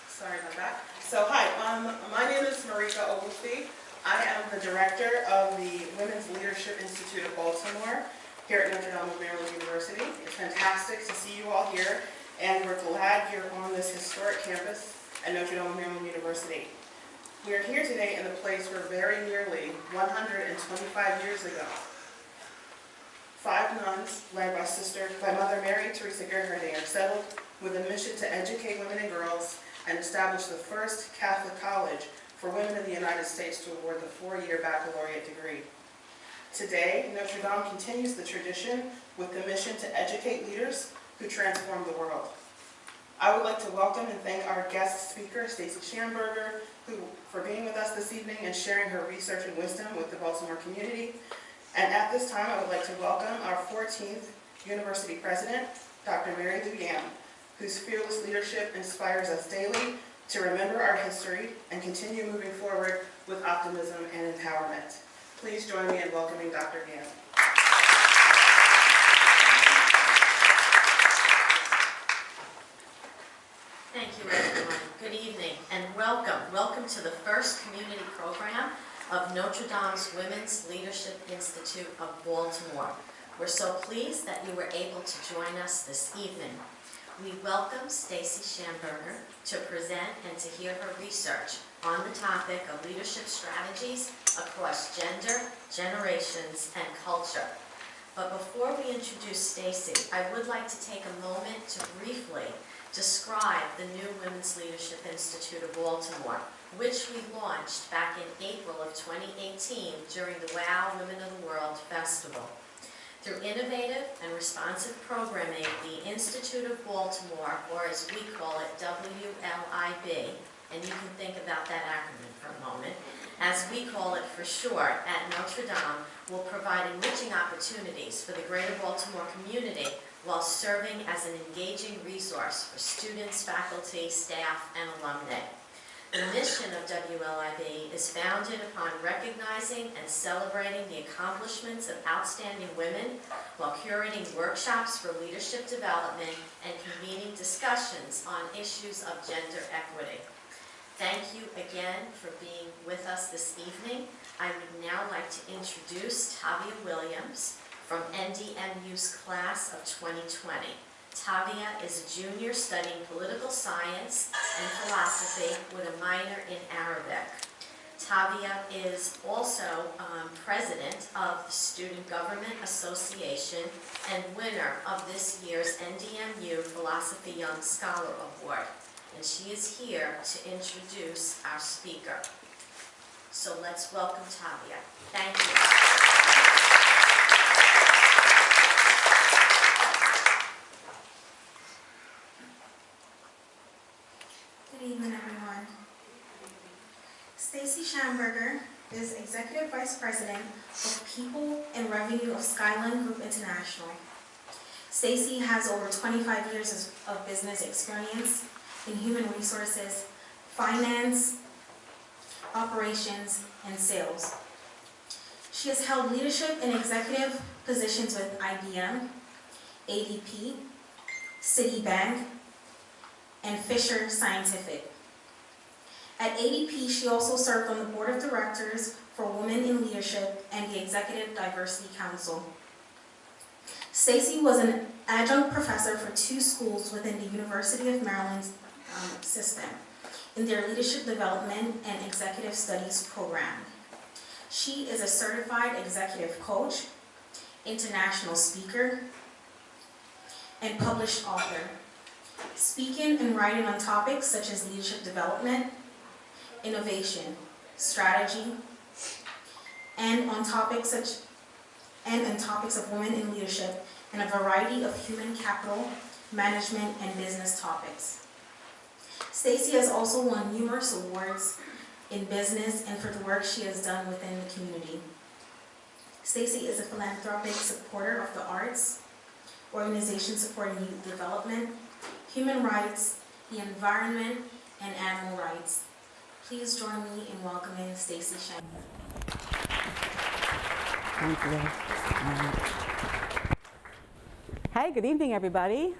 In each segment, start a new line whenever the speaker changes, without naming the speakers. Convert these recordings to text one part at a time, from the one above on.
Sorry about that. So hi, my name is Marika Oglesby. I am the director of the Women's Leadership Institute of Baltimore here at Notre Dame of Maryland University. It's fantastic to see you all here, and we're glad you're on this historic campus at Notre Dame of Maryland University. We are here today in the place where very nearly 125 years ago, 5 nuns led by Mother Mary Teresa Gerhardinger settled with a mission to educate women and girls and establish the first Catholic college for women in the United States to award the 4-year baccalaureate degree. Today, Notre Dame continues the tradition with the mission to educate leaders who transform the world. I would like to welcome and thank our guest speaker, Stacy Shamberger, for being with us this evening and sharing her research and wisdom with the Baltimore community. And at this time, I would like to welcome our 14th University President, Dr. Mary Lou Yam, whose fearless leadership inspires us daily to remember our history and continue moving forward with optimism and empowerment. Please join me in welcoming Dr. Yam.
Thank you, everyone. Good evening and welcome. Welcome to the first community program of Notre Dame's Women's Leadership Institute of Baltimore. We're so pleased that you were able to join us this evening. We welcome Stacy Shamberger to present and to hear her research on the topic of leadership strategies across gender, generations, and culture. But before we introduce Stacy, I would like to take a moment to briefly describe the new Women's Leadership Institute of Baltimore, which we launched back in April of 2018 during the WOW Women of the World Festival. Through innovative and responsive programming, the Institute of Baltimore, or as we call it, WLIB, and you can think about that acronym for a moment, as we call it for short, at Notre Dame, will provide enriching opportunities for the greater Baltimore community while serving as an engaging resource for students, faculty, staff, and alumni. The mission of WLIB is founded upon recognizing and celebrating the accomplishments of outstanding women while curating workshops for leadership development and convening discussions on issues of gender equity. Thank you again for being with us this evening. I would now like to introduce Tavia Williams from NDMU's class of 2020. Tavia is a junior studying political science and philosophy with a minor in Arabic. Tavia is also president of the Student Government Association and winner of this year's NDMU Philosophy Young Scholar Award. And she is here to introduce our speaker. So let's welcome Tavia. Thank you.
Good evening, everyone. Stacy Shamberger is Executive Vice President of People and Revenue of Skyline Group International. Stacy has over 25 years of business experience in human resources, finance, operations, and sales. She has held leadership and executive positions with IBM, ADP, Citibank, and Fisher Scientific. At ADP, she also served on the board of directors for Women in Leadership and the Executive Diversity Council. Stacy was an adjunct professor for 2 schools within the University of Maryland's system in their Leadership Development and Executive Studies program. She is a certified executive coach, international speaker, and published author, speaking and writing on topics such as leadership development, innovation, strategy, and on topics of women in leadership and a variety of human capital, management, and business topics. Stacy has also won numerous awards in business and for the work she has done within the community. Stacy is a philanthropic supporter of the arts, organizations supporting youth development, human rights, the environment, and animal rights. Please join me in welcoming Stacy Shamberger.
Thank you. Hi, good evening, everybody.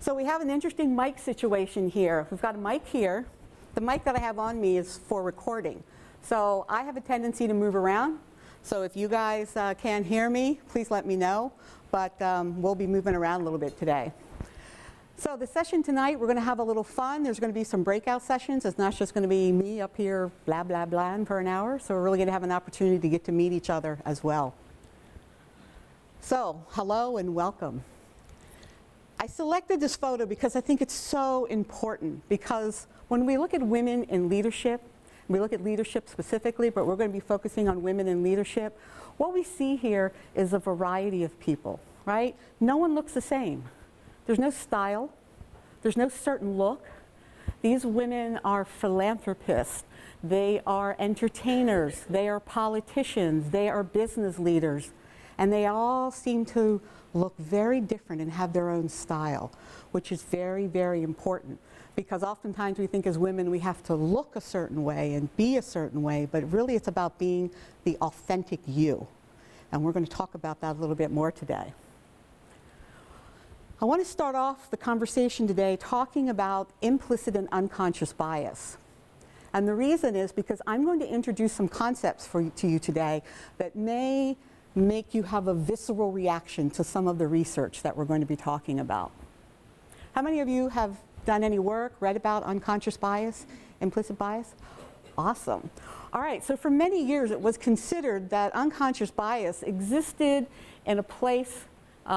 So we have an interesting mic situation here. We've got a mic here. The mic that I have on me is for recording. So I have a tendency to move around. So if you guys can't hear me, please let me know. But we'll be moving around a little bit today. So the session tonight, we're going to have a little fun. There's going to be some breakout sessions. It's not just going to be me up here blah, blah, blah for an hour. So we're really going to have an opportunity to get to meet each other as well. So hello and welcome. I selected this photo because I think it's so important, because when we look at women in leadership, we look at leadership specifically, but we're going to be focusing on women in leadership, what we see here is a variety of people, right? No one looks the same. There's no style. There's no certain look. These women are philanthropists. They are entertainers. They are politicians. They are business leaders. And they all seem to look very different and have their own style, which is very, very important. Because oftentimes we think as women we have to look a certain way and be a certain way, but really it's about being the authentic you. And we're going to talk about that a little bit more today. I want to start off the conversation today talking about implicit and unconscious bias. And the reason is because I'm going to introduce some concepts to you today that may make you have a visceral reaction to some of the research that we're going to be talking about. How many of you have done any work, read about unconscious bias, implicit bias? Awesome. All right, so for many years it was considered that unconscious bias existed in a place in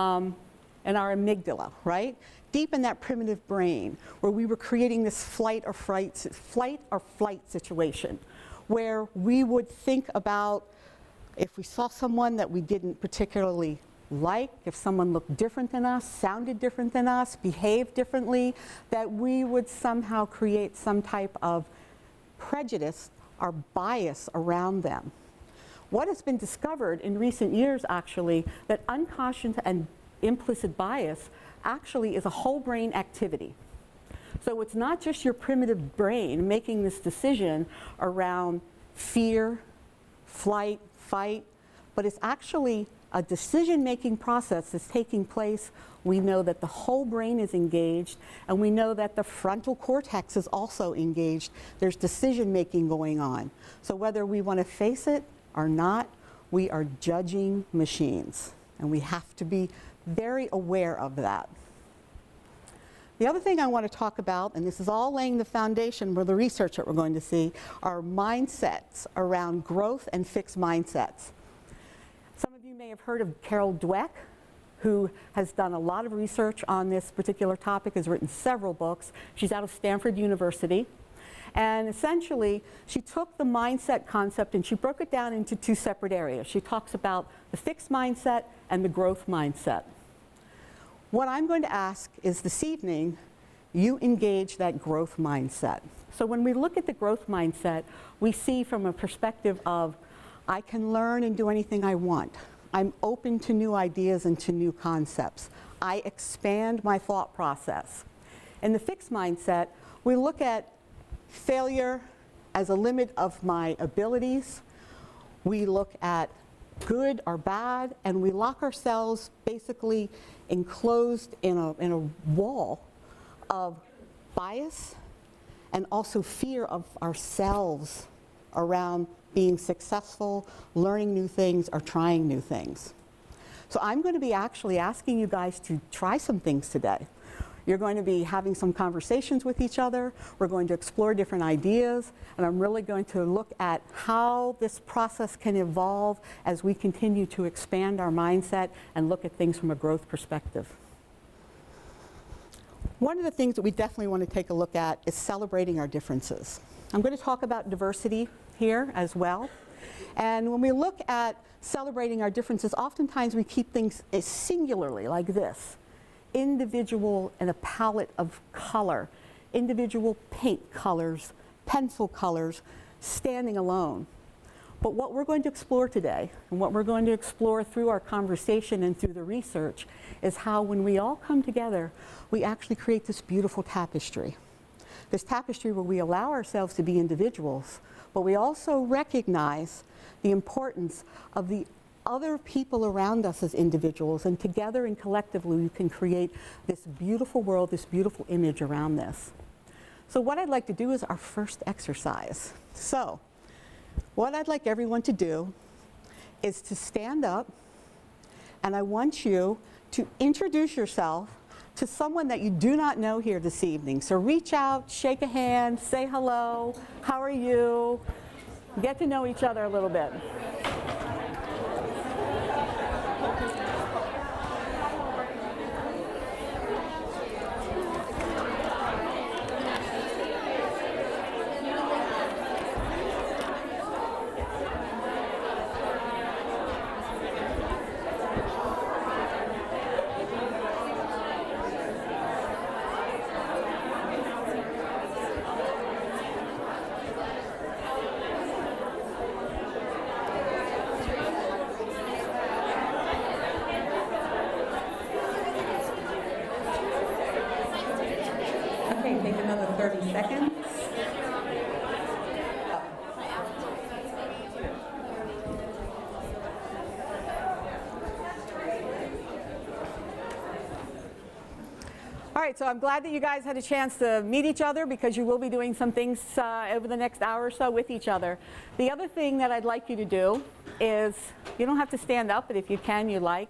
our amygdala, right? Deep in that primitive brain where we were creating this flight or flight situation where we would think about if we saw someone that we didn't particularly like, if someone looked different than us, sounded different than us, behaved differently, that we would somehow create some type of prejudice or bias around them. What has been discovered in recent years, actually, that unconscious and implicit bias actually is a whole brain activity. So it's not just your primitive brain making this decision around fear, flight, fight, but it's actually a decision-making process that's taking place. We know that the whole brain is engaged, and we know that the frontal cortex is also engaged. There's decision-making going on. So whether we want to face it or not, we are judging machines, and we have to be very aware of that. The other thing I want to talk about, and this is all laying the foundation for the research that we're going to see, are mindsets around growth and fixed mindsets. Some of you may have heard of Carol Dweck, who has done a lot of research on this particular topic, has written several books. She's out of Stanford University. And essentially, she took the mindset concept and she broke it down into two separate areas. She talks about the fixed mindset and the growth mindset. What I'm going to ask is this evening, you engage that growth mindset. So when we look at the growth mindset, we see from a perspective of, I can learn and do anything I want. I'm open to new ideas and to new concepts. I expand my thought process. In the fixed mindset, we look at failure as a limit of my abilities. We look at good or bad, and we lock ourselves basically enclosed in a wall of bias and also fear of ourselves around being successful, learning new things, or trying new things. So I'm going to be actually asking you guys to try some things today. You're going to be having some conversations with each other. We're going to explore different ideas, and I'm really going to look at how this process can evolve as we continue to expand our mindset and look at things from a growth perspective. One of the things that we definitely want to take a look at is celebrating our differences. I'm going to talk about diversity here as well. And when we look at celebrating our differences, oftentimes we keep things singularly like this. Individual and a palette of color, individual paint colors, pencil colors, standing alone. But what we're going to explore today, and what we're going to explore through our conversation and through the research, is how when we all come together, we actually create this beautiful tapestry. This tapestry where we allow ourselves to be individuals, but we also recognize the importance of the other people around us as individuals, and together and collectively we can create this beautiful world, this beautiful image around this. So what I'd like to do is our first exercise. So what I'd like everyone to do is to stand up, and I want you to introduce yourself to someone that you do not know here this evening. So reach out, shake a hand, say hello, how are you? Get to know each other a little bit. Take another 30 seconds. All right, so I'm glad that you guys had a chance to meet each other, because you will be doing some things over the next hour or so with each other. The other thing that I'd like you to do is, you don't have to stand up, but if you can, you like,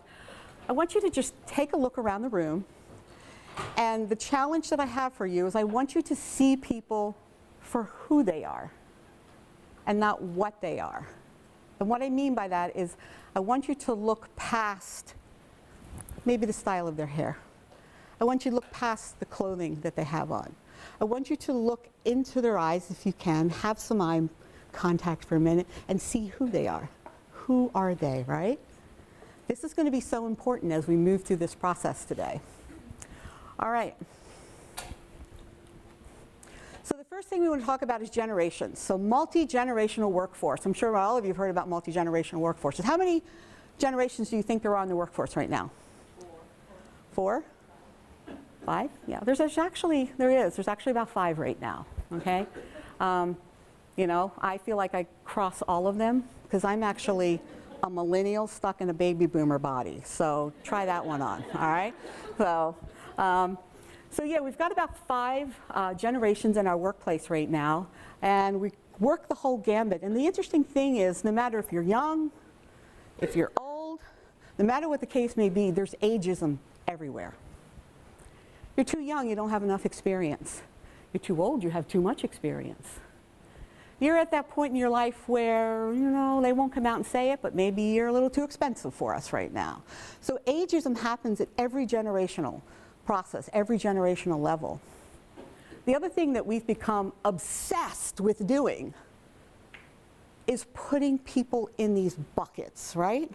I want you to just take a look around the room. And the challenge that I have for you is I want you to see people for who they are and not what they are. And what I mean by that is I want you to look past maybe the style of their hair. I want you to look past the clothing that they have on. I want you to look into their eyes if you can, have some eye contact for a minute, and see who they are. Who are they, right? This is going to be so important as we move through this process today. All right. So the first thing we want to talk about is generations. So multi-generational workforce. I'm sure all of you have heard about multi-generational workforces. How many generations do you think there are in the workforce right now? Four? 5? Yeah, there's actually about 5 right now, okay? You know, I feel like I cross all of them because I'm actually a millennial stuck in a baby boomer body. So try that one on, all right? So yeah, we've got about 5 generations in our workplace right now, and we work the whole gambit. And the interesting thing is, no matter if you're young, if you're old, no matter what the case may be, there's ageism everywhere. You're too young, you don't have enough experience. You're too old, you have too much experience. You're at that point in your life where, you know, they won't come out and say it, but maybe you're a little too expensive for us right now. So ageism happens at every generational process, every generational level. The other thing that we've become obsessed with doing is putting people in these buckets, right?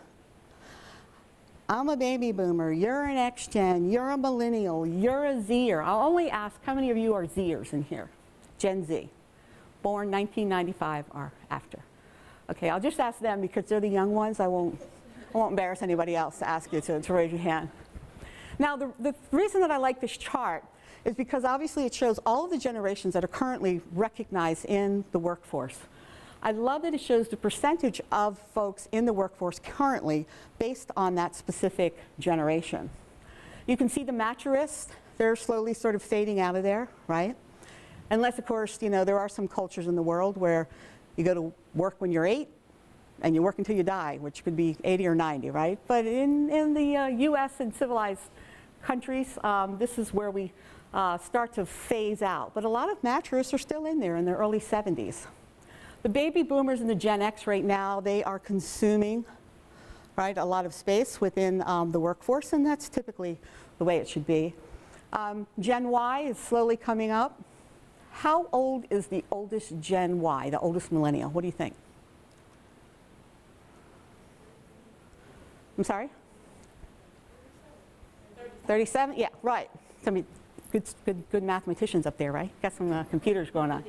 I'm a baby boomer, you're an X-Gen, you're a millennial, you're a Zer. I'll only ask, how many of you are Zers in here? Gen Z, born 1995 or after. Okay, I'll just ask them because they're the young ones. I won't embarrass anybody else to ask you to raise your hand. Now, the reason that I like this chart is because obviously it shows all of the generations that are currently recognized in the workforce. I love that it shows the percentage of folks in the workforce currently based on that specific generation. You can see the maturists, they're slowly sort of fading out of there, right? Unless, of course, you know, there are some cultures in the world where you go to work when you're 8 and you work until you die, which could be 80 or 90, right? But in the US and civilized countries, this is where we start to phase out. But a lot of maturists are still in there in their early 70s. The baby boomers and the Gen X right now, they are consuming, right, a lot of space within the workforce, and that's typically the way it should be. Gen Y is slowly coming up. How old is the oldest Gen Y, the oldest millennial? What do you think? I'm sorry? 37? Yeah, right. I mean, good mathematicians up there, right? Got some computers going on.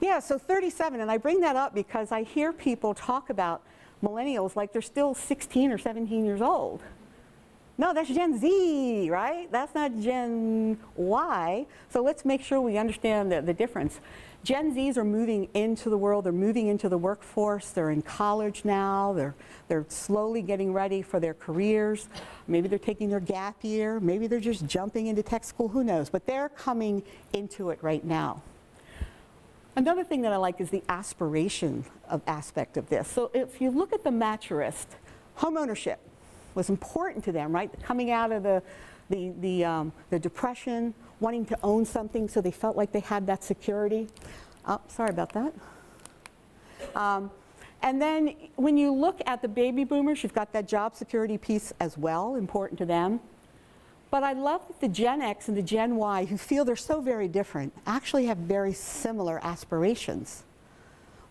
Yeah, so 37, and I bring that up because I hear people talk about millennials like they're still 16 or 17 years old. No, that's Gen Z, right? That's not Gen Y. So let's make sure we understand the difference. Gen Zs are moving into the world, they're moving into the workforce, they're in college now, they're slowly getting ready for their careers. Maybe they're taking their gap year, maybe they're just jumping into tech school, who knows? But they're coming into it right now. Another thing that I like is the aspiration aspect of this. So if you look at the Maturist, home ownership was important to them, right? Coming out of the Depression, wanting to own something so they felt like they had that security. Oh, sorry about that. And then when you look at the baby boomers, you've got that job security piece as well, important to them. But I love that the Gen X and the Gen Y, who feel they're so very different, actually have very similar aspirations.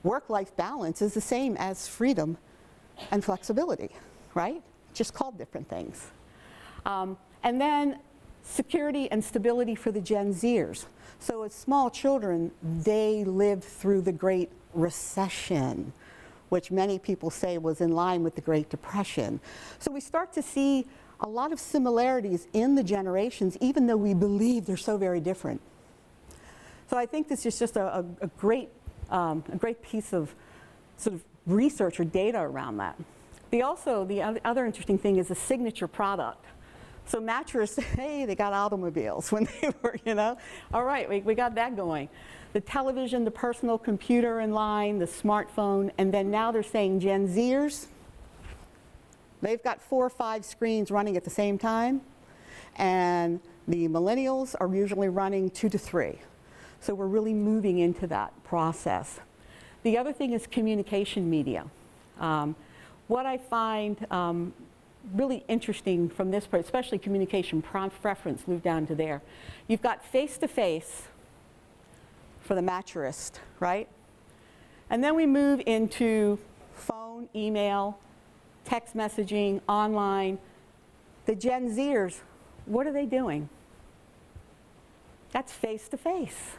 Work-life balance is the same as freedom and flexibility, right? Just called different things. And then security and stability for the Gen Zers. So as small children, they lived through the Great Recession, which many people say was in line with the Great Depression. So we start to see a lot of similarities in the generations, even though we believe they're so very different. So I think this is just a great piece of sort of research or data around that. The other interesting thing is the signature product. So Mattress, hey, they got automobiles when they were, all right, we got that going. The television, the personal computer in line, the smartphone, and then now they're saying Gen Zers, they've got 4 or 5 screens running at the same time, and the millennials are usually running 2 to 3. So we're really moving into that process. The other thing is communication media. What I find really interesting from this part, especially communication preference, move down to there. You've got face-to-face for the Maturist, right? And then we move into phone, email, text messaging, online. The Gen Zers, what are they doing? That's face-to-face.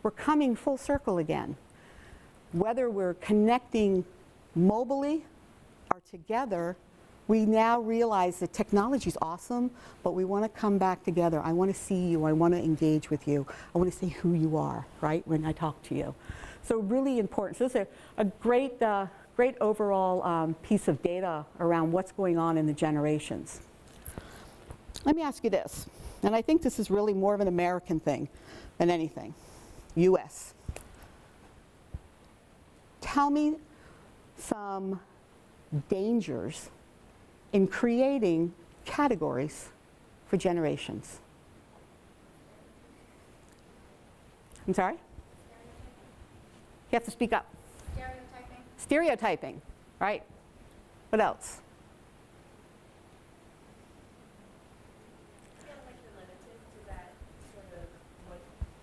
We're coming full circle again. Whether we're connecting mobily or together, we now realize that technology is awesome, but we want to come back together. I want to see you. I want to engage with you. I want to see who you are, right, when I talk to you. So really important. So this is a great overall piece of data around what's going on in the generations. Let me ask you this, and I think this is really more of an American thing than anything, US. Tell me some dangers in creating categories for generations. I'm sorry? You have to speak up.
Stereotyping.
Stereotyping, right? What else?
I feel like you're limited to that sort of what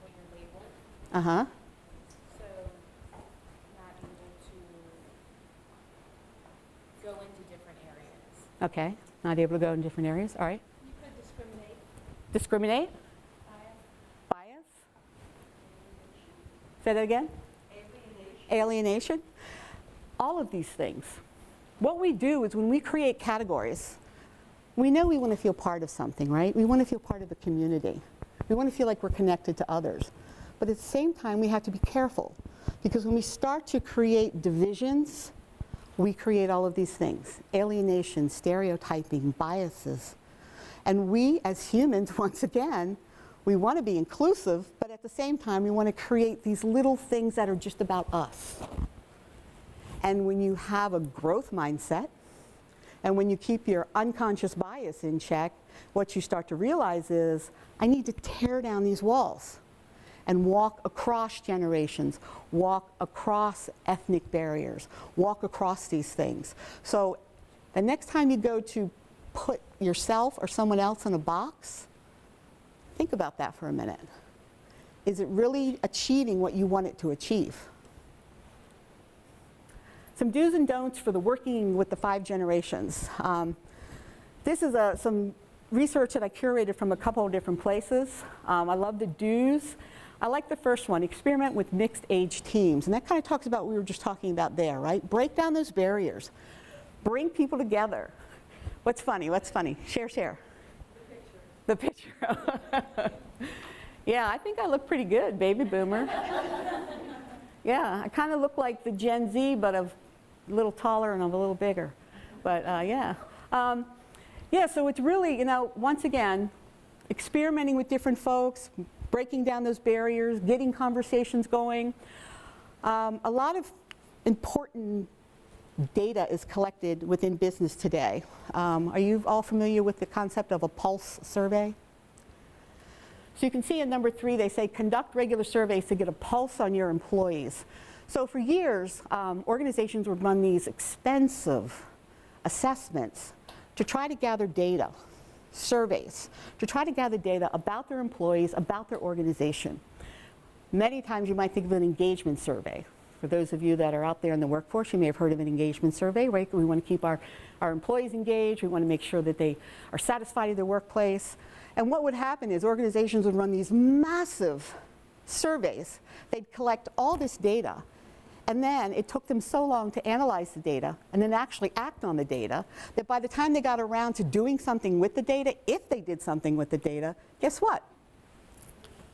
you're labeled.
Uh-huh.
So not able to go into different areas.
Okay, not able to go in different areas, all right.
You could discriminate.
Discriminate? Bias? Say that again? Alienation. All of these things. What we do is when we create categories, we know we want to feel part of something, right? We want to feel part of the community. We want to feel like we're connected to others. But at the same time, we have to be careful, because when we start to create divisions, we create all of these things: alienation, stereotyping, biases. And we as humans, once again, we want to be inclusive, but at the same time, we want to create these little things that are just about us. And when you have a growth mindset, and when you keep your unconscious bias in check, what you start to realize is, I need to tear down these walls and walk across generations, walk across ethnic barriers, walk across these things. So the next time you go to put yourself or someone else in a box, think about that for a minute. Is it really achieving what you want it to achieve? Some do's and don'ts for the working with the 5 generations. This is some research that I curated from a couple of different places. I love the do's. I like the first one, experiment with mixed age teams. And that kind of talks about what we were just talking about there, right? Break down those barriers. Bring people together. What's funny? What's funny? Share. The picture. Yeah, I think I look pretty good, baby boomer. Yeah, I kind of look like the Gen Z, but a little taller and I'm a little bigger. But yeah. Yeah, so it's really, once again, experimenting with different folks, breaking down those barriers, getting conversations going. A lot of important data is collected within business today. Are you all familiar with the concept of a pulse survey? So you can see in number 3, they say conduct regular surveys to get a pulse on your employees. So for years, organizations would run these expensive assessments to try to gather data, surveys, to try to gather data about their employees, about their organization. Many times you might think of an engagement survey. For those of you that are out there in the workforce, you may have heard of an engagement survey, right? We want to keep our employees engaged. We want to make sure that they are satisfied in their workplace. And what would happen is organizations would run these massive surveys. They'd collect all this data, and then it took them so long to analyze the data and then actually act on the data that by the time they got around to doing something with the data, if they did something with the data, guess what?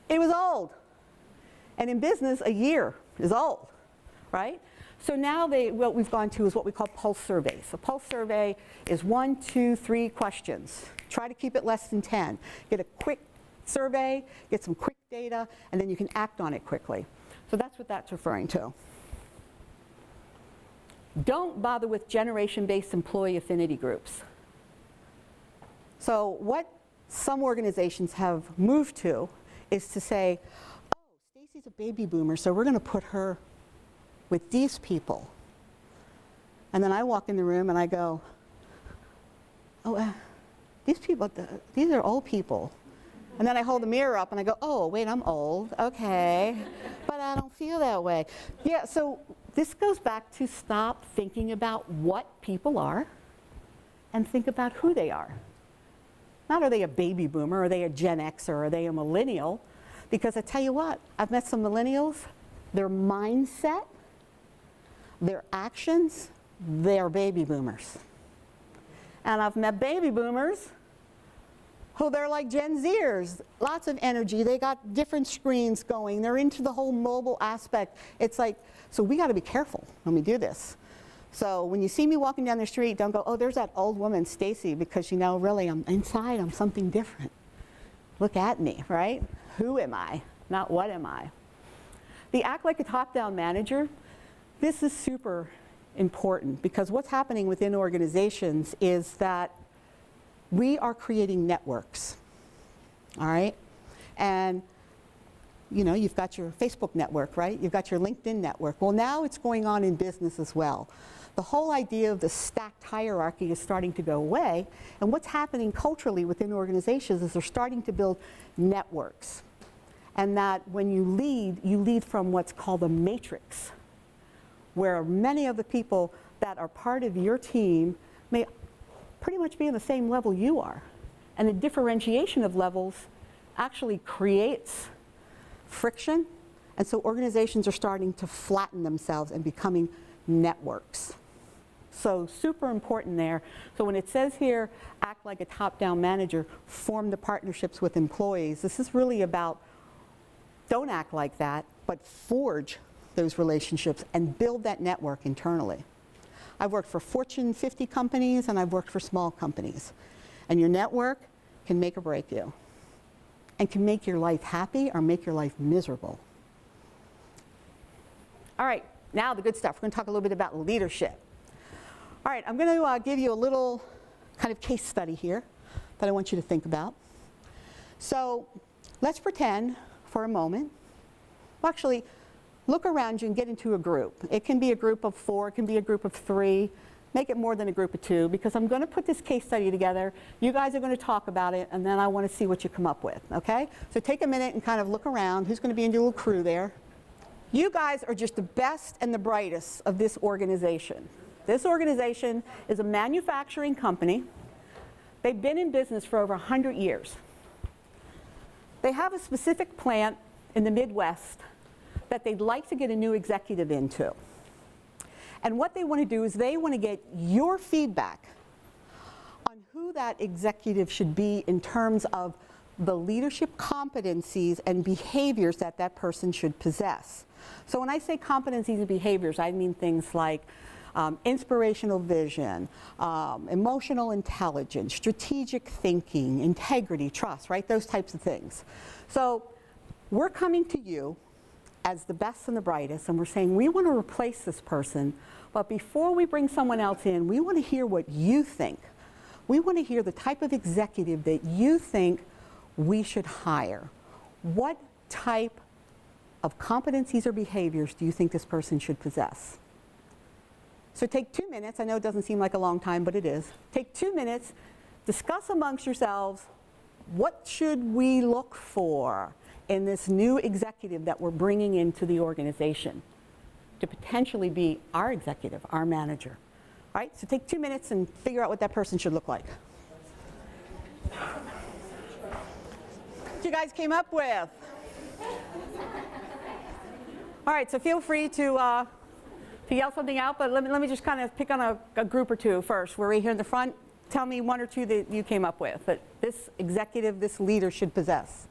It was old. And in business, a year is old, right? So now what we've gone to is what we call pulse surveys. A pulse survey is 1, 2, 3 questions. Try to keep it less than 10. Get a quick survey, get some quick data, and then you can act on it quickly. So that's what that's referring to. Don't bother with generation-based employee affinity groups. So what some organizations have moved to is to say, oh, Stacy's a baby boomer, so we're going to put her with these people. And then I walk in the room and I go, oh, these people, these are old people. And then I hold the mirror up and I go, oh, wait, I'm old, okay. But I don't feel that way. Yeah, so this goes back to stop thinking about what people are and think about who they are. Not are they a baby boomer, are they a Gen Xer, are they a millennial? Because I tell you what, I've met some millennials, their mindset, their actions, they are baby boomers. And I've met baby boomers who they're like Gen Zers, lots of energy, they got different screens going, they're into the whole mobile aspect. It's like, so we gotta be careful when we do this. So when you see me walking down the street, don't go, oh, there's that old woman, Stacy, because really, I'm something different. Look at me, right? Who am I? Not what am I? The act like a top-down manager, this is super important because what's happening within organizations is that we are creating networks, all right? And you've got your Facebook network, right? You've got your LinkedIn network. Well, now it's going on in business as well. The whole idea of the stacked hierarchy is starting to go away, and what's happening culturally within organizations is they're starting to build networks. And that when you lead from what's called a matrix, where many of the people that are part of your team may pretty much be on the same level you are. And the differentiation of levels actually creates friction, and so organizations are starting to flatten themselves and becoming networks. So super important there. So when it says here, act like a top-down manager, form the partnerships with employees, this is really about don't act like that, but forge those relationships and build that network internally. I've worked for Fortune 50 companies and I've worked for small companies. And your network can make or break you and can make your life happy or make your life miserable. All right, now the good stuff. We're going to talk a little bit about leadership. All right, I'm going to give you a little kind of case study here that I want you to think about. So let's pretend for a moment, well, actually, look around you and get into a group. It can be a group of 4, it can be a group of 3. Make it more than a group of 2 because I'm going to put this case study together. You guys are going to talk about it and then I want to see what you come up with, okay? So take a minute and kind of look around. Who's going to be in your little crew there? You guys are just the best and the brightest of this organization. This organization is a manufacturing company. They've been in business for over 100 years. They have a specific plant in the Midwest that they'd like to get a new executive into. And what they want to do is they want to get your feedback on who that executive should be in terms of the leadership competencies and behaviors that that person should possess. So when I say competencies and behaviors, I mean things like inspirational vision, emotional intelligence, strategic thinking, integrity, trust, right? Those types of things. So we're coming to you as the best and the brightest, and we're saying we want to replace this person, but before we bring someone else in, we want to hear what you think. We want to hear the type of executive that you think we should hire. What type of competencies or behaviors do you think this person should possess? So take 2 minutes. I know it doesn't seem like a long time, but it is. Take 2 minutes, discuss amongst yourselves, what should we look for in this new executive that we're bringing into the organization to potentially be our executive, our manager. All right, so take 2 minutes and figure out what that person should look like. What you guys came up with? All right, so feel free to yell something out, but let me just kind of pick on a group or two first. We're right here in the front. Tell me one or two that you came up with that this executive, this leader should possess.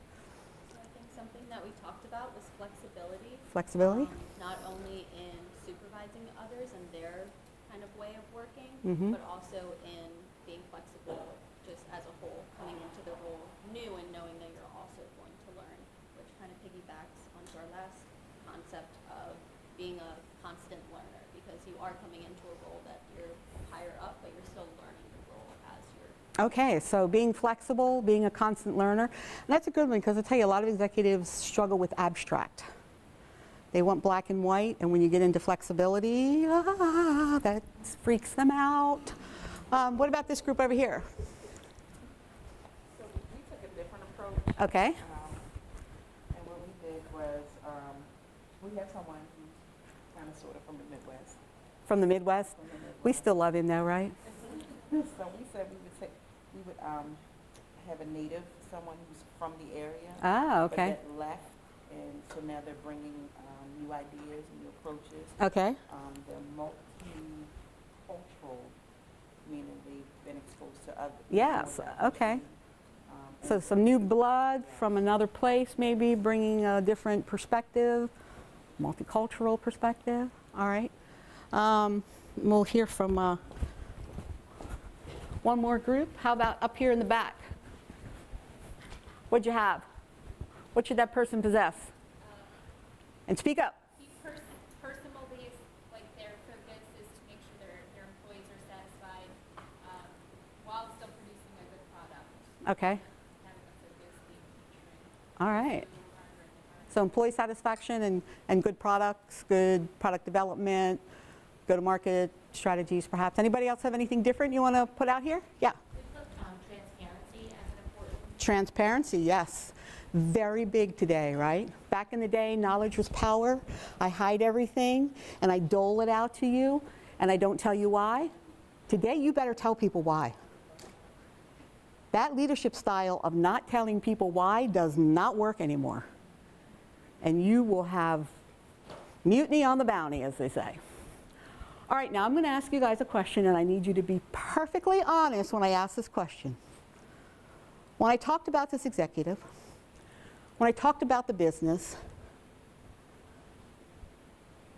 I think something that we talked about was flexibility.
Flexibility?
Not only in supervising others and their kind of way of working, but also in being flexible just as a whole, coming into the role new and knowing that you're also going to learn, which kind of piggybacks onto our last concept of being a constant learner, because you are coming into a role that you're higher up, but you're still learning the role as you're.
Okay, so being flexible, being a constant learner. And that's a good one, because I tell you, a lot of executives struggle with abstract. They want black and white, and when you get into flexibility, that freaks them out. What about this group over here?
So we took a different approach.
Okay.
And what we did was, we had someone who's kind of sort of from the Midwest.
From the Midwest? We still love him though, right?
So we said we would have a native, someone who's from the area.
Ah,
But
okay.
that left, and so now they're bringing new ideas, new approaches.
Okay.
They're multicultural, meaning they've been exposed to other.
Yes, okay.
and
So some new blood from another place, maybe bringing a different perspective, multicultural perspective. All right. We'll hear from one more group. How about up here in the back? What'd you have? What should that person possess? And speak up.
Personal beliefs, like their purpose is to make sure their employees are satisfied while still producing a good product.
Okay.
Having a purpose, being nurturing.
All right. So employee satisfaction and good products, good product development, go-to-market strategies perhaps. Anybody else have anything different you want to put out here? Yeah.
We put transparency as an important.
Transparency, yes. Very big today, right? Back in the day, knowledge was power. I hide everything and I dole it out to you and I don't tell you why. Today, you better tell people why. That leadership style of not telling people why does not work anymore. And you will have mutiny on the bounty, as they say. All right, now I'm going to ask you guys a question, and I need you to be perfectly honest when I ask this question. When I talked about this executive, when I talked about the business,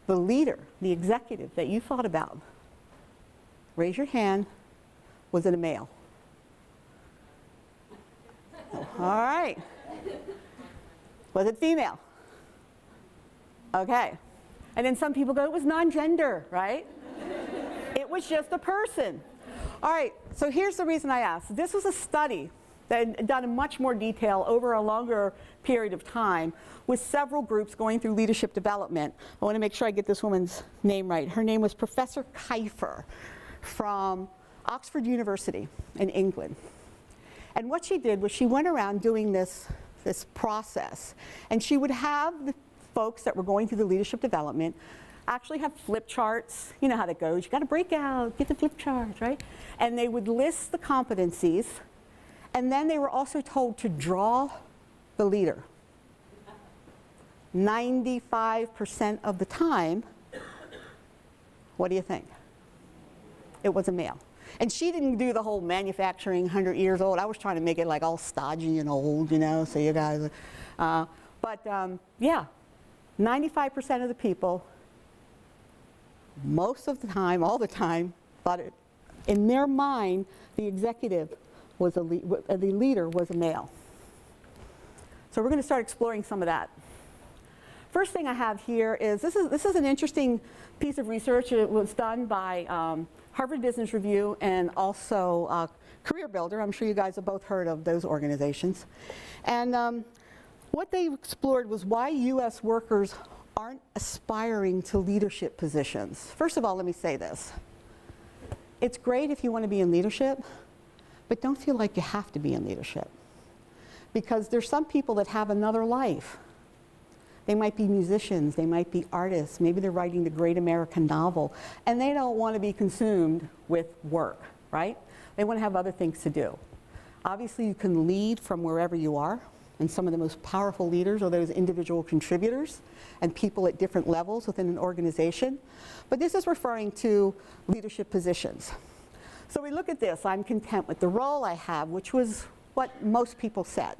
the leader, the executive that you thought about, raise your hand, was it a male? All right. Was it female? Okay. And then some people go, it was non-gender, right? It was just a person. All right, so here's the reason I asked. This was a study that had done in much more detail over a longer period of time with several groups going through leadership development. I want to make sure I get this woman's name right. Her name was Professor Kiefer from Oxford University in England. And what she did was she went around doing this process, and she would have the folks that were going through the leadership development actually have flip charts. You know how that goes. You got to break out, get the flip charts, right? And they would list the competencies, and then they were also told to draw the leader. 95% of the time, what do you think? It was a male. And she didn't do the whole manufacturing 100 years old. I was trying to make it like all stodgy and old, you know, so you guys, yeah, 95% of the people, most of the time, all the time, thought it, in their mind, the executive was the leader was a male. So we're going to start exploring some of that. First thing I have here is, this is an interesting piece of research. It was done by Harvard Business Review and also Career Builder. I'm sure you guys have both heard of those organizations. And what they explored was why US workers aren't aspiring to leadership positions. First of all, let me say this. It's great if you want to be in leadership, but don't feel like you have to be in leadership. Because there's some people that have another life. They might be musicians, they might be artists, maybe they're writing the great American novel, and they don't want to be consumed with work, right? They want to have other things to do. Obviously, you can lead from wherever you are, and some of the most powerful leaders are those individual contributors and people at different levels within an organization. But this is referring to leadership positions. So we look at this. I'm content with the role I have, which was what most people said.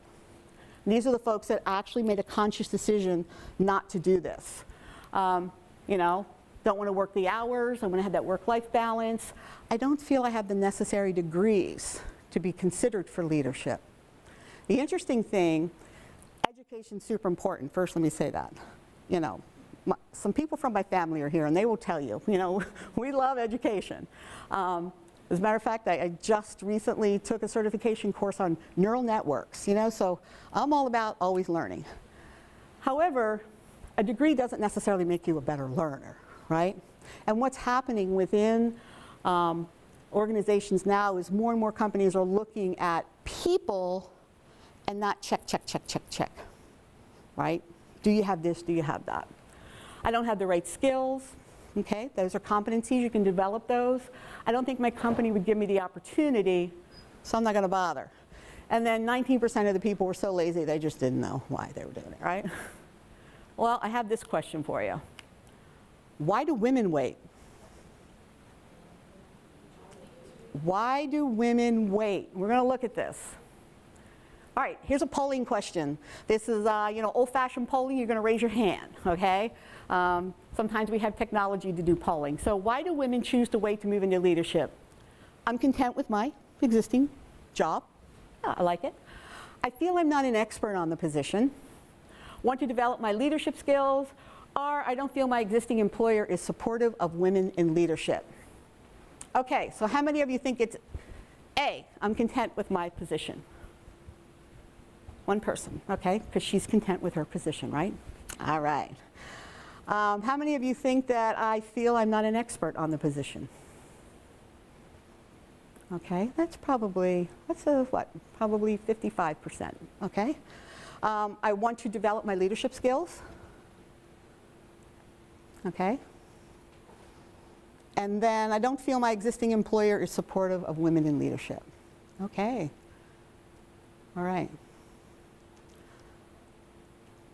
These are the folks that actually made a conscious decision not to do this. You know, don't want to work the hours, I want to have that work-life balance. I don't feel I have the necessary degrees to be considered for leadership. The interesting thing, education's super important. First, let me say that. You know, some people from my family are here and they will tell you, you know, we love education. As a matter of fact, I just recently took a certification course on neural networks, you know, so I'm all about always learning. However, a degree doesn't necessarily make you a better learner, right? And what's happening within organizations now is more and more companies are looking at people and not check, check, check, check, check, right? Do you have this? Do you have that? I don't have the right skills. Okay, those are competencies, you can develop those. I don't think my company would give me the opportunity, so I'm not going to bother. And then 19% of the people were so lazy they just didn't know why they were doing it, right? Well, I have this question for you. Why do women wait? Why do women wait? We're going to look at this. All right, here's a polling question. This is, you know, old-fashioned polling. You're going to raise your hand, okay? Sometimes we have technology to do polling. So why do women choose to wait to move into leadership? I'm content with my existing job. Yeah, I like it. I feel I'm not an expert on the position. Want to develop my leadership skills, or I don't feel my existing employer is supportive of women in leadership. Okay, so how many of you think it's A, I'm content with my position? One person, okay, because she's content with her position, right? All right. How many of you think that I feel I'm not an expert on the position? Okay, that's probably, probably 55%, okay? I want to develop my leadership skills, okay? And then I don't feel my existing employer is supportive of women in leadership. Okay, all right.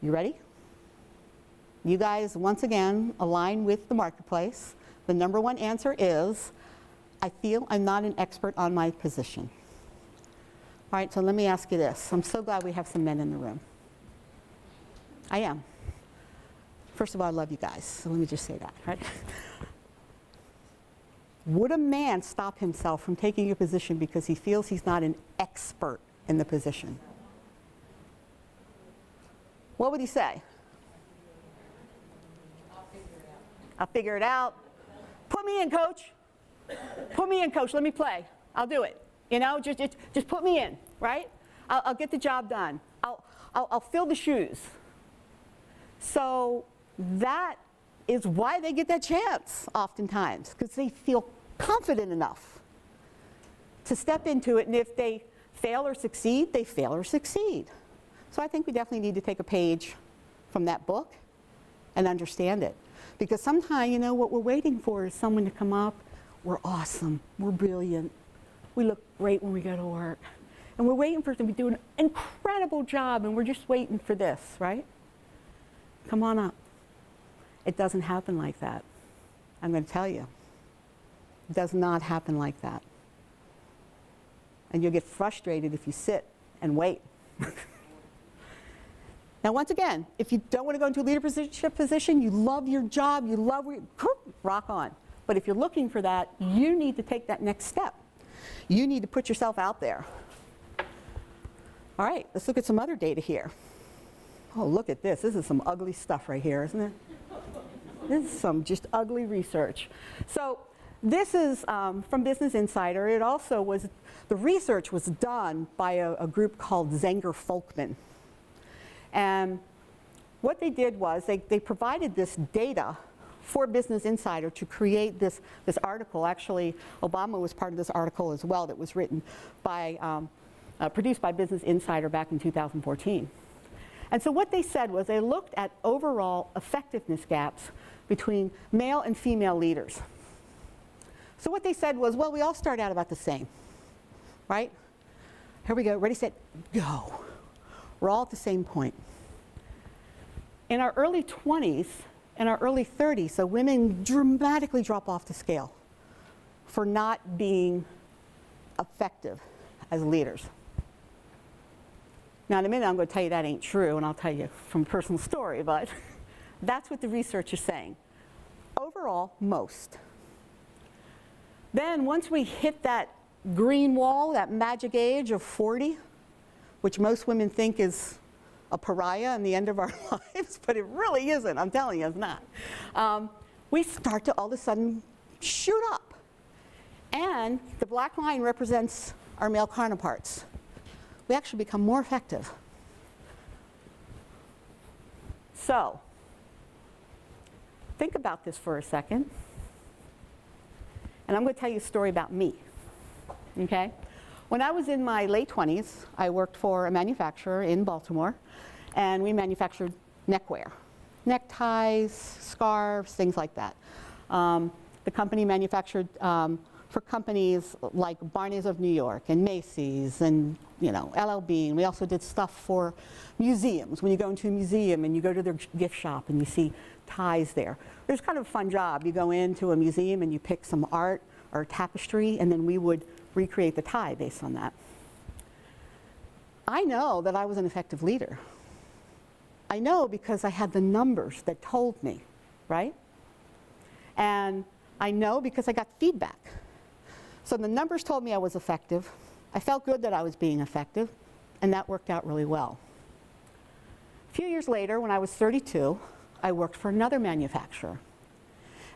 You ready? You guys, once again, align with the marketplace. The number one answer is, I feel I'm not an expert on my position. All right, so let me ask you this. I'm so glad we have some men in the room. I am. First of all, I love you guys, so let me just say that, right? Would a man stop himself from taking a position because he feels he's not an expert in the position? What would he say? I'll figure it out. Put me in, coach. Put me in, coach. Let me play. I'll do it. You know, just put me in, right? I'll get the job done. I'll fill the shoes. So that is why they get that chance oftentimes, because they feel confident enough to step into it, and if they fail or succeed, they fail or succeed. So I think we definitely need to take a page from that book and understand it. Because sometimes, you know, what we're waiting for is someone to come up, we're awesome, we're brilliant, we look great when we go to work. And we're waiting for them to do an incredible job, and we're just waiting for this, right? Come on up. It doesn't happen like that. I'm going to tell you. It does not happen like that. and you'll get frustrated if you sit and wait. Now, once again, if you don't want to go into a leadership position, you love your job, you love where you rock on. But if you're looking for that, you need to take that next step. You need to put yourself out there. All right, let's look at some other data here. Oh, look at this. This is some ugly stuff right here, isn't it? This is some just ugly research. So this is from Business Insider. It also was, the research was done by a group called Zenger-Folkman. And what they did was they provided this data for Business Insider to create this article. Actually, Obama was part of this article as well that was written by, produced by Business Insider back in 2014. And so what they said was they looked at overall effectiveness gaps between male and female leaders. So what they said was, well, we all start out about the same, right? Here we go, ready, set, go. We're all at the same point. In our early 20s and our early 30s, so women dramatically drop off the scale for not being effective as leaders. Now, in a minute, I'm going to tell you that ain't true, and I'll tell you from a personal story, but that's what the research is saying. Overall, most. Then, once we hit that green wall, that magic age of 40, which most women think is a pariah and the end of our lives, but it really isn't, I'm telling you, it's not. We start to all of a sudden shoot up. And the black line represents our male counterparts. We actually become more effective. So, think about this for a second. And I'm going to tell you a story about me, okay? When I was in my late 20s, I worked for a manufacturer in Baltimore, and we manufactured neckwear. Neckties, scarves, things like that. The company manufactured for companies like Barney's of New York and Macy's and, you know, LL Bean. We also did stuff for museums. When you go into a museum and you go to their gift shop and you see ties there. It's kind of a fun job. You go into a museum and you pick some art or tapestry, and then we would recreate the tie based on that. I know that I was an effective leader. I know because I had the numbers that told me, right? And I know because I got feedback. So the numbers told me I was effective. I felt good that I was being effective, and that worked out really well. A few years later, when I was 32, I worked for another manufacturer.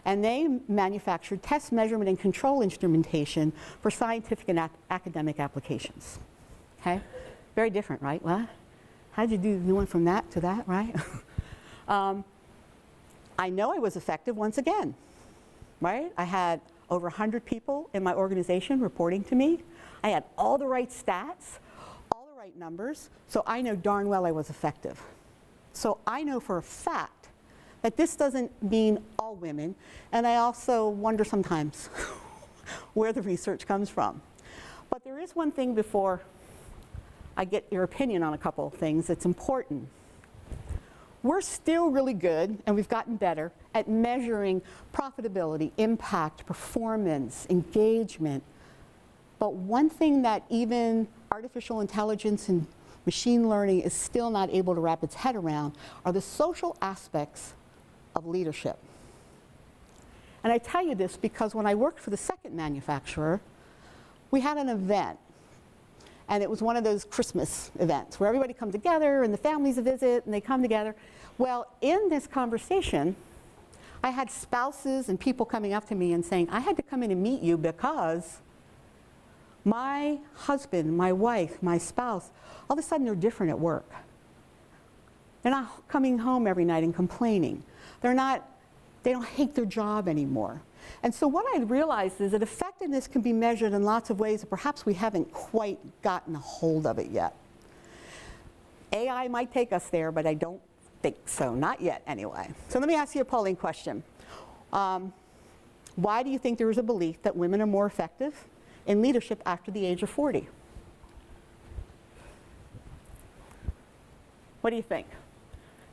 And they manufactured test, measurement, and control instrumentation for scientific and academic applications. Okay? Very different, right? Well, how'd you do? You went from that to that, right? I know I was effective once again, right? I had over 100 people in my organization reporting to me. I had all the right stats, all the right numbers, so I know darn well I was effective. So I know for a fact that this doesn't mean all women, and I also wonder sometimes where the research comes from. But there is one thing before I get your opinion on a couple of things that's important. We're still really good, and we've gotten better, at measuring profitability, impact, performance, engagement. But one thing that even artificial intelligence and machine learning is still not able to wrap its head around are the social aspects of leadership. And I tell you this because when I worked for the second manufacturer, we had an event. And it was one of those Christmas events where everybody comes together and the families visit and they come together. Well, in this conversation, I had spouses and people coming up to me and saying, I had to come in and meet you because my husband, my wife, my spouse, all of a sudden they're different at work. They're not coming home every night and complaining. They don't hate their job anymore. And so what I realized is that effectiveness can be measured in lots of ways that perhaps we haven't quite gotten a hold of it yet. AI might take us there, but I don't think so, not yet anyway. So let me ask you a polling question. Why do you think there is a belief that women are more effective in leadership after the age of 40? What do you think?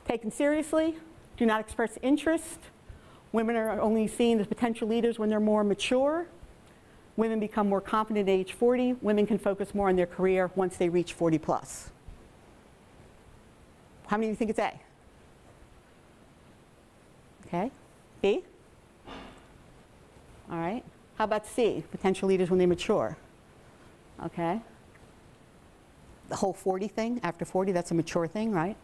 Taken seriously? Do not express interest? Women are only seen as potential leaders when they're more mature? women become more confident at age 40. Women can focus more on their career once they reach 40 plus. How many of you think it's A? Okay. B? All right. How about C? Potential leaders when they mature. Okay. The whole 40 thing, after 40, that's a mature thing, right?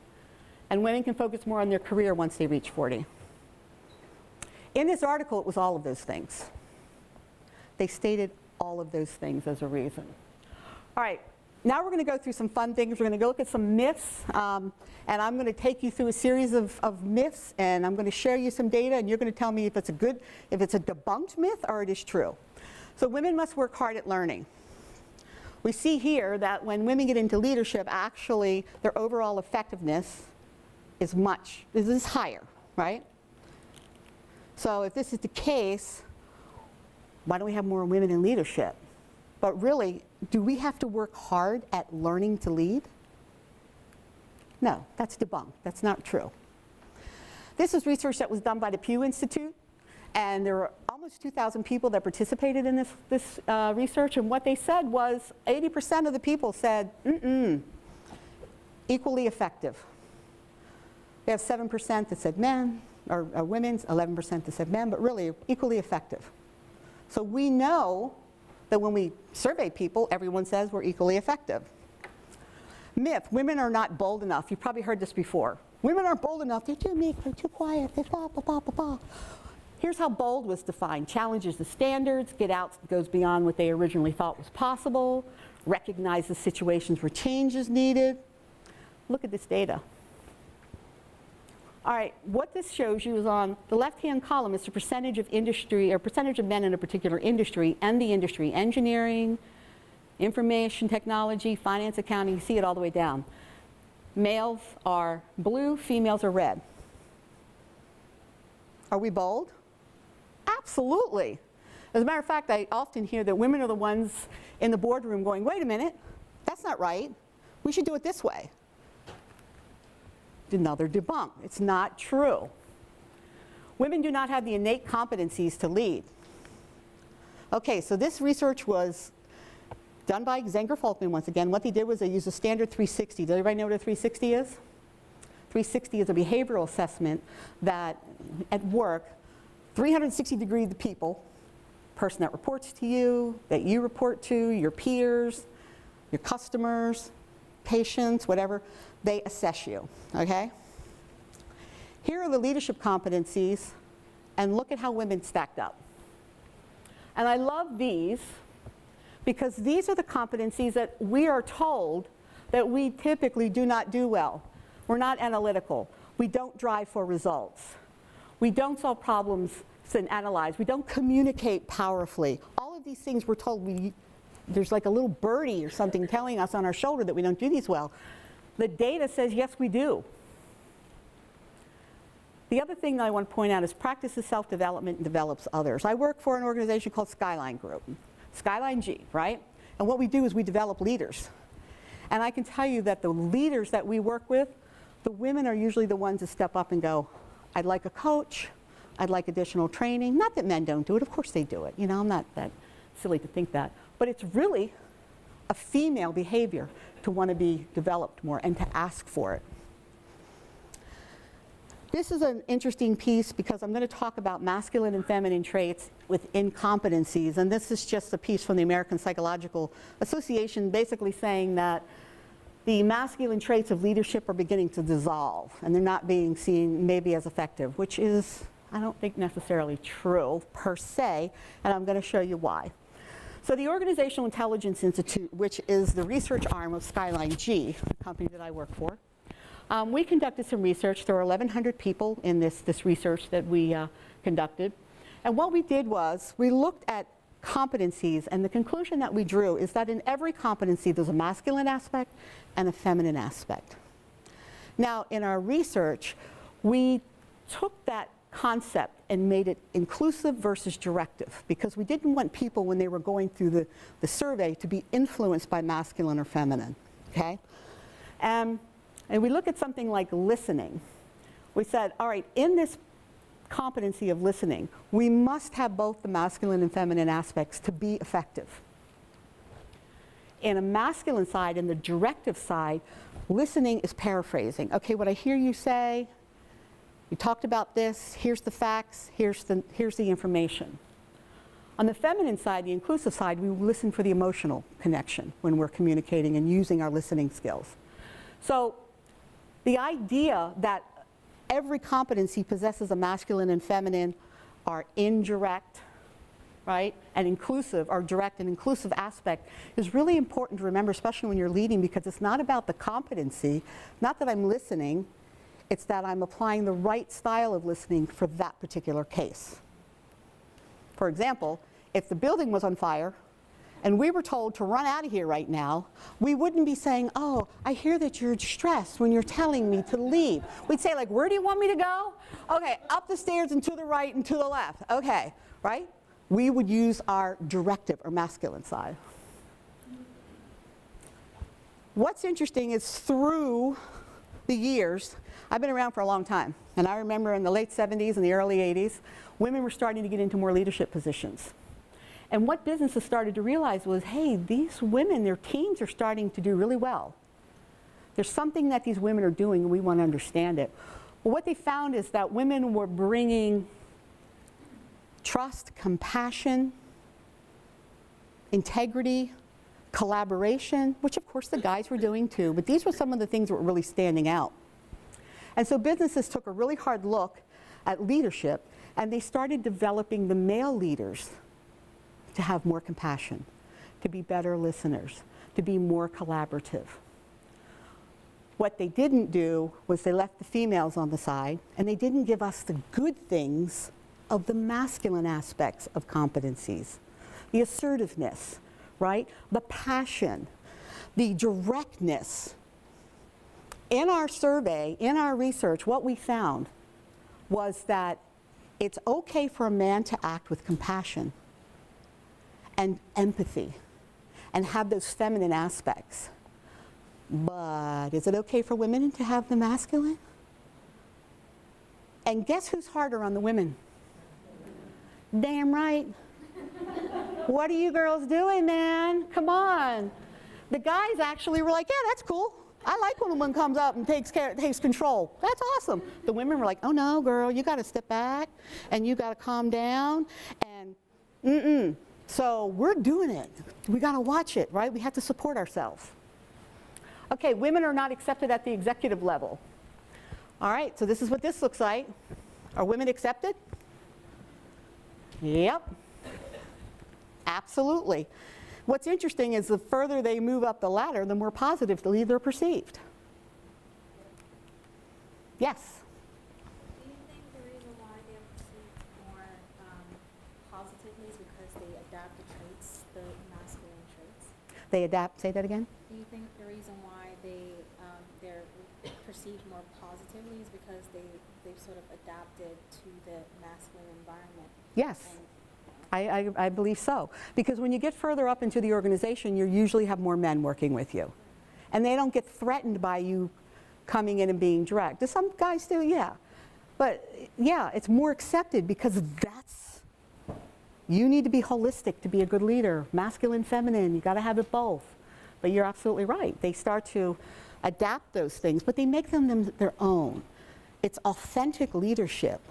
And women can focus more on their career once they reach 40. In this article, it was all of those things. They stated all of those things as a reason. All right, now we're going to go through some fun things. We're going to go look at some myths, and I'm going to take you through a series of myths, and I'm going to share you some data, and you're going to tell me if it's a debunked myth or it is true. So women must work hard at learning. We see here that when women get into leadership, actually their overall effectiveness is higher, right? So if this is the case, why don't we have more women in leadership? But really, do we have to work hard at learning to lead? No, that's debunked. That's not true. This is research that was done by the Pew Institute, and there were almost 2,000 people that participated in this research, and what they said was 80% of the people said, equally effective. We have 7% that said men, or women's, 11% that said men, but really equally effective. So we know that when we survey people, everyone says we're equally effective. Myth, women are not bold enough. You've probably heard this before. Women aren't bold enough, they're too meek, they're too quiet, they're blah, blah, blah, blah, blah. Here's how bold was defined. Challenges the standards, goes beyond what they originally thought was possible, recognizes situations where change is needed. Look at this data. All right, what this shows you is on the left-hand column is the percentage of industry, or percentage of men in a particular industry, and the industry, engineering, information technology, finance, accounting, you see it all the way down. Males are blue, females are red. Are we bold? Absolutely. As a matter of fact, I often hear that women are the ones in the boardroom going, wait a minute, that's not right. We should do it this way. Another debunk. It's not true. Women do not have the innate competencies to lead. Okay, so this research was done by Zenger-Folkman once again. What they did was they used a standard 360. Does everybody know what a 360 is? 360 is a behavioral assessment that at work, 360-degree the people, person that reports to you, that you report to, your peers, your customers, patients, whatever, they assess you, okay? Here are the leadership competencies, and look at how women stacked up. And I love these because these are the competencies that we are told that we typically do not do well. We're not analytical. We don't drive for results. We don't solve problems and analyze. We don't communicate powerfully. All of these things we're told there's like a little birdie or something telling us on our shoulder that we don't do these well. The data says yes, we do. The other thing that I want to point out is practices self-development and develops others. I work for an organization called Skyline Group, Skyline G, right? And what we do is we develop leaders. And I can tell you that the leaders that we work with, the women are usually the ones that step up and go, I'd like a coach, I'd like additional training. Not that men don't do it, of course they do it. You know, I'm not that silly to think that. But it's really a female behavior to want to be developed more and to ask for it. This is an interesting piece because I'm going to talk about masculine and feminine traits within competencies, and this is just a piece from the American Psychological Association basically saying that the masculine traits of leadership are beginning to dissolve and they're not being seen maybe as effective, which is, I don't think necessarily true per se, and I'm going to show you why. So the Organizational Intelligence Institute, which is the research arm of Skyline G, the company that I work for, we conducted some research. There were 1,100 people in this research that we conducted. And what we did was we looked at competencies, and the conclusion that we drew is that in every competency there's a masculine aspect and a feminine aspect. Now, in our research, we took that concept and made it inclusive versus directive because we didn't want people when they were going through the survey to be influenced by masculine or feminine, okay? And we look at something like listening. We said, all right, in this competency of listening. We must have both the masculine and feminine aspects to be effective. In a masculine side, in the directive side, listening is paraphrasing. Okay, what I hear you say, you talked about this, here's the facts, here's the information. On the feminine side, the inclusive side, we listen for the emotional connection when we're communicating and using our listening skills. So the idea that every competency possesses a masculine and feminine or indirect, right, and inclusive, or direct and inclusive aspect is really important to remember, especially when you're leading, because it's not about the competency, not that I'm listening, it's that I'm applying the right style of listening for that particular case. For example, if the building was on fire and we were told to run out of here right now, we wouldn't be saying, oh, I hear that you're stressed when you're telling me to leave. We'd say, like, where do you want me to go? Okay, up the stairs and to the right and to the left. Okay, right? We would use our directive or masculine side. What's interesting is through the years, I've been around for a long time, and I remember in the late 70s and the early 80s, women were starting to get into more leadership positions. And what businesses started to realize was, hey, these women, their teams are starting to do really well. There's something that these women are doing, and we want to understand it. Well, what they found is that women were bringing trust, compassion, integrity, collaboration, which of course the guys were doing too, but these were some of the things that were really standing out. And so businesses took a really hard look at leadership, and they started developing the male leaders to have more compassion, to be better listeners, to be more collaborative. What they didn't do was they left the females on the side, and they didn't give us the good things of the masculine aspects of competencies. The assertiveness, right? The passion, the directness. In our survey, in our research, what we found was that it's okay for a man to act with compassion and empathy and have those feminine aspects. But is it okay for women to have the masculine? And guess who's harder on the women? Damn right. What are you girls doing, man? Come on. The guys actually were like, yeah, that's cool. I like when a woman comes up and takes control. That's awesome. The women were like, oh no, girl, you got to step back and you got to calm down and So we're doing it. We got to watch it, right? We have to support ourselves. Okay, women are not accepted at the executive level. All right, so this is what this looks like. Are women accepted? Yep. Absolutely. What's interesting is the further they move up the ladder, the more positively they're perceived. Yes?
Do you think the reason why they're perceived more positively is because they adapt the traits, the masculine traits?
They adapt, say that again?
Do you think the reason why they're perceived more positively is because they've sort of adapted to the masculine environment?
Yes. I believe so. Because when you get further up into the organization, you usually have more men working with you. And they don't get threatened by you coming in and being direct. Do some guys do? Yeah. But yeah, it's more accepted because you need to be holistic to be a good leader. Masculine, feminine, you got to have it both. But you're absolutely right. They start to adapt those things, but they make them their own. It's authentic leadership.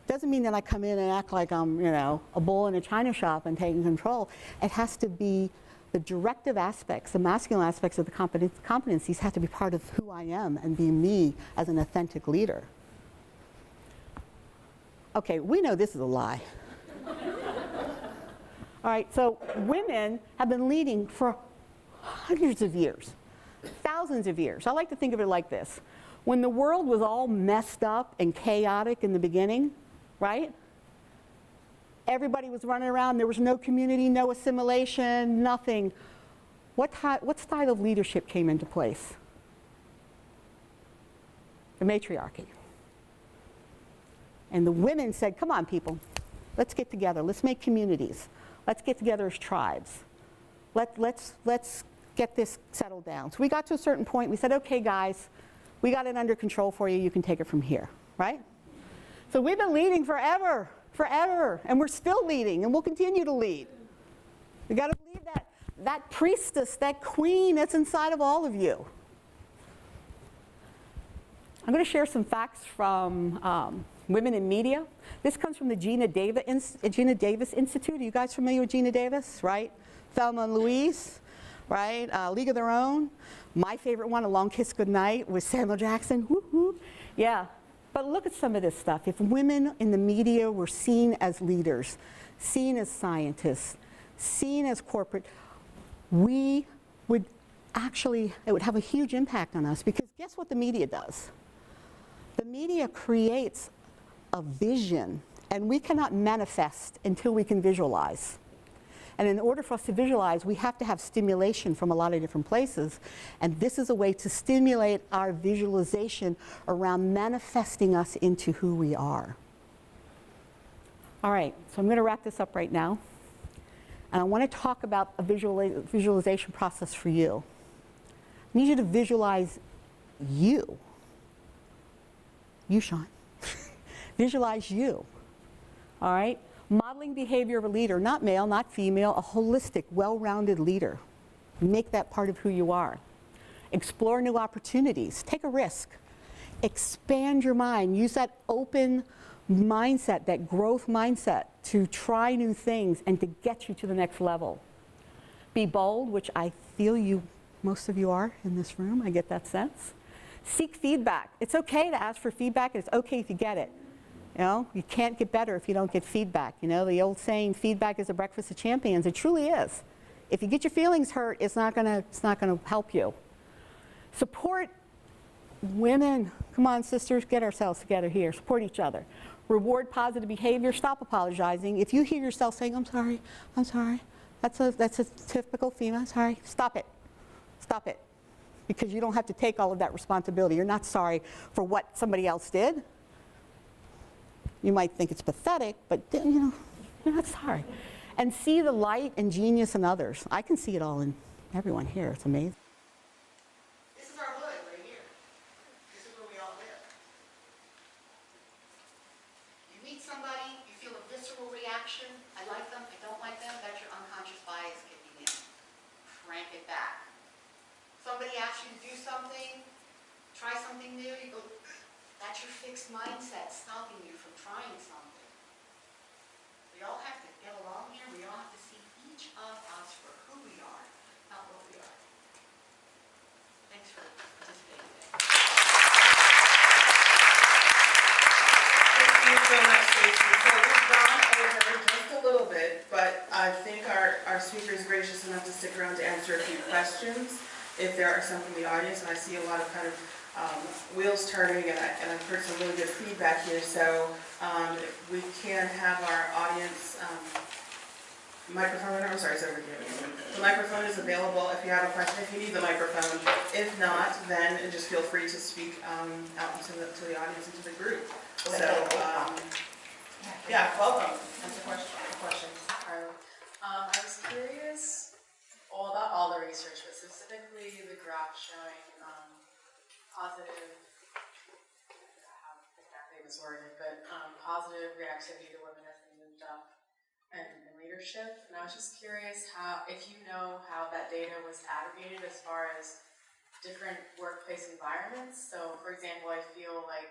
Doesn't mean that I come in and act like I'm, a bull in a china shop and taking control. It has to be the directive aspects, the masculine aspects of the competencies have to be part of who I am and be me as an authentic leader. Okay, we know this is a lie. All right, so women have been leading for hundreds of years, thousands of years. I like to think of it like this. When the world was all messed up and chaotic in the beginning, right? Everybody was running around. There was no community, no assimilation, nothing. What style of leadership came into place? The matriarchy. And the women said, come on, people. Let's get together. Let's make communities. Let's get together as tribes. Let's get this settled down. So we got to a certain point. We said, okay, guys, we got it under control for you. You can take it from here, right? So we've been leading forever, and we're still leading, and we'll continue to lead. We got to believe that priestess, that queen that's inside of all of you. I'm going to share some facts from Women in Media. This comes from the Gina Davis Institute. Are you guys familiar with Gina Davis, right? Thelma and Louise, right? League of Their Own. My favorite one, A Long Kiss Goodnight, with Samuel Jackson. Woo-hoo. Yeah. But look at some of this stuff. If women in the media were seen as leaders, seen as scientists, seen as corporate, we would actually, it would have a huge impact on us, because guess what the media does? The media creates a vision, and we cannot manifest until we can visualize. And in order for us to visualize, we have to have stimulation from a lot of different places. And this is a way to stimulate our visualization around manifesting us into who we are. All right, so I'm going to wrap this up right now. And I want to talk about a visualization process for you. I need you to visualize you. You, Sean. Visualize you. All right? Modeling behavior of a leader, not male, not female, a holistic, well-rounded leader. Make that part of who you are. Explore new opportunities. Take a risk. Expand your mind. Use that open mindset, that growth mindset, to try new things and to get you to the next level. Be bold, which I feel most of you are in this room. I get that sense. Seek feedback. It's okay to ask for feedback, and it's okay if you get it. You know, you can't get better if you don't get feedback. You know, the old saying, feedback is a breakfast of champions. It truly is. If you get your feelings hurt, it's not gonna help you. Support women. Come on, sisters, get ourselves together here. Support each other. Reward positive behavior. Stop apologizing. If you hear yourself saying, I'm sorry, that's a typical female, sorry, stop it. Stop it. Because you don't have to take all of that responsibility. You're not sorry for what somebody else did. You might think it's pathetic, but you know, you're not sorry. And see the light and genius in others. I can see it all in everyone here. It's amazing. This is our hood right here. This is where we all live. You meet somebody, you feel a visceral reaction. I like them, I don't like them. That's your unconscious bias kicking in. Crank it back. Somebody asks you to do something, try something new, you go, that's your fixed mindset stopping you from trying something. We all have to get along here. We all have to see each of us for who we are, not what we are. Thanks for participating today.
Thank you so much, Stacy. So we've gone over just a little bit, but I think our speaker is gracious enough to stick around to answer a few questions. If there are some from the audience, and I see a lot of kind of wheels turning, and I've heard some really good feedback here, so if we can have our audience microphone, I'm sorry, it's over here. The microphone is available if you have a question, if you need the microphone. If not, then just feel free to speak out to the audience and to the group. So, yeah, welcome. That's a question.
I was curious about all the research, but specifically the graph showing positive, I don't know how exactly it was worded, but positive reactivity to women as they moved up in leadership. And I was just curious if you know how that data was aggregated as far as different workplace environments. So, for example, I feel like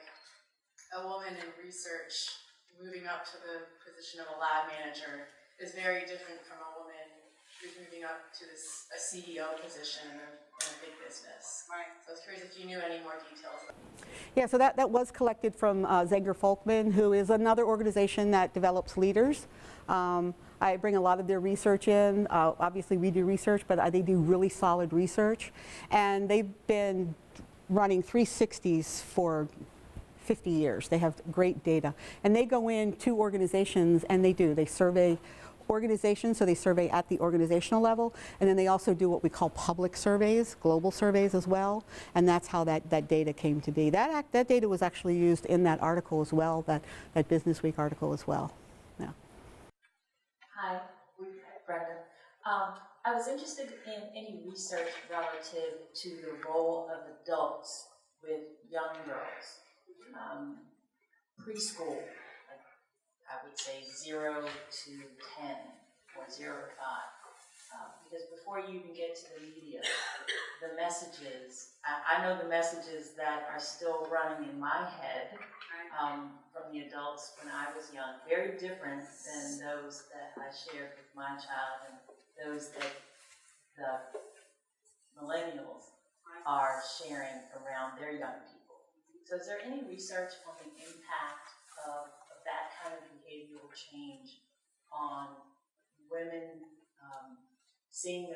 a woman in research moving up to the position of a lab manager is very different from a woman who's moving up to a CEO position in a big business. Right. So I was curious if you knew any more details.
Yeah, so that was collected from Zenger-Folkman, who is another organization that develops leaders. I bring a lot of their research in. Obviously, we do research, but they do really solid research. And they've been running 360s for 50 years. They have great data. And they go into organizations, and they survey organizations, so they survey at the organizational level, and then they also do what we call public surveys, global surveys as well, and that's how that data came to be. That data was actually used in that article as well, that Business Week article as well. Yeah.
Hi, Brenda. I was interested in any research relative to the role of adults with young girls. preschool, like I would say 0 to 10 or 0 to 5. Because before you even get to the media, the messages, I know the messages that are still running in my head from the adults when I was young, very different than those that I shared with my child and those that the millennials are sharing around their young people. So is there any research on the impact of that kind of behavioral change on women seeing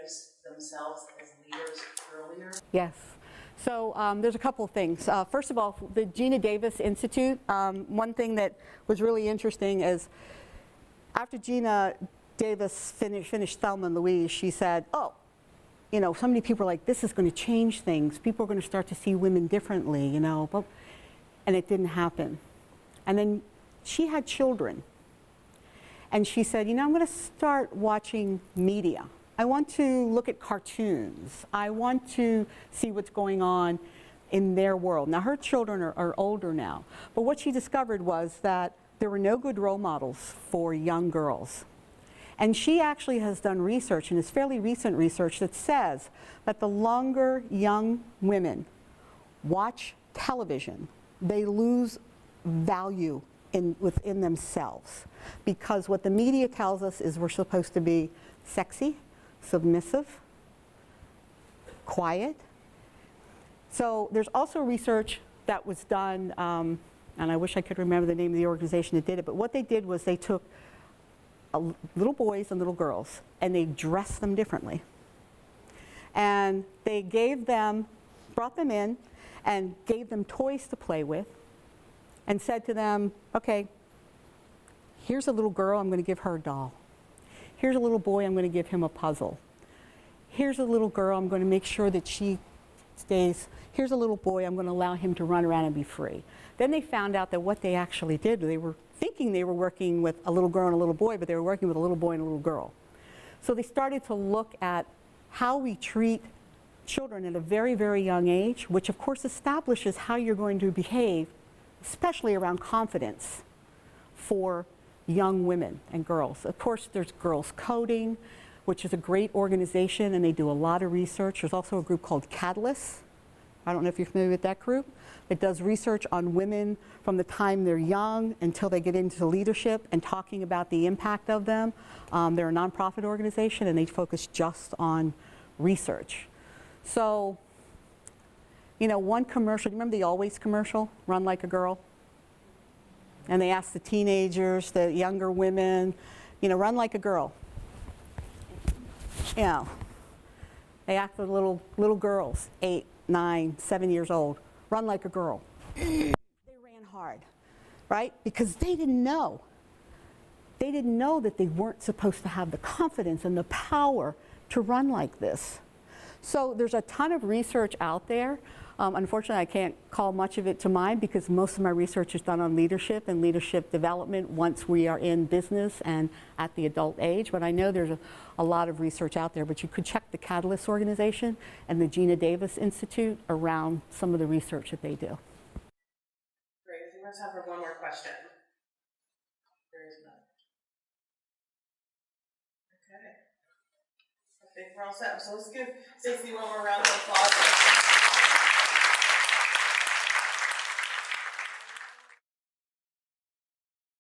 themselves as leaders earlier?
Yes. So there's a couple of things. First of all, the Gina Davis Institute, one thing that was really interesting is after Gina Davis finished Thelma and Louise, she said, oh, you know, so many people are like, this is going to change things. People are going to start to see women differently, you know. And it didn't happen. And then she had children. And she said, you know, I'm going to start watching media. I want to look at cartoons. I want to see what's going on in their world. Now, her children are older now. But what she discovered was that there were no good role models for young girls. And she actually has done research, and it's fairly recent research, that says that the longer young women watch television, they lose value within themselves. Because what the media tells us is we're supposed to be sexy, submissive, quiet. So there's also research that was done, and I wish I could remember the name of the organization that did it, but what they did was they took little boys and little girls and they dressed them differently. And they brought them in and gave them toys to play with and said to them, okay, here's a little girl, I'm going to give her a doll. Here's a little boy, I'm going to give him a puzzle. Here's a little girl, I'm going to make sure that she stays. Here's a little boy, I'm going to allow him to run around and be free. Then they found out that what they actually did, they were thinking they were working with a little girl and a little boy, but they were working with a little boy and a little girl. So they started to look at how we treat children at a very, very young age, which of course establishes how you're going to behave, especially around confidence for young women and girls. Of course, there's Girls Coding, which is a great organization, and they do a lot of research. There's also a group called Catalyst. I don't know if you're familiar with that group. It does research on women from the time they're young until they get into leadership and talking about the impact of them. They're a nonprofit organization, and they focus just on research. So, you know, one commercial, do you remember the Always commercial, Run Like a Girl? And they asked the teenagers, the younger women, you know, run like a girl. You know, they asked the little girls, 8, 9, 7 years old, run like a girl. They ran hard, right? Because they didn't know. They didn't know that they weren't supposed to have the confidence and the power to run like this. So there's a ton of research out there. Unfortunately, I can't call much of it to mind because most of my research is done on leadership and leadership development once we are in business and at the adult age. But I know there's a lot of research out there. But you could check the Catalyst organization and the Gina Davis Institute around some of the research that they do.
Great. I think we have time for one more question. There is none. Okay. I think we're all set. So let's give Stacy one more round of applause.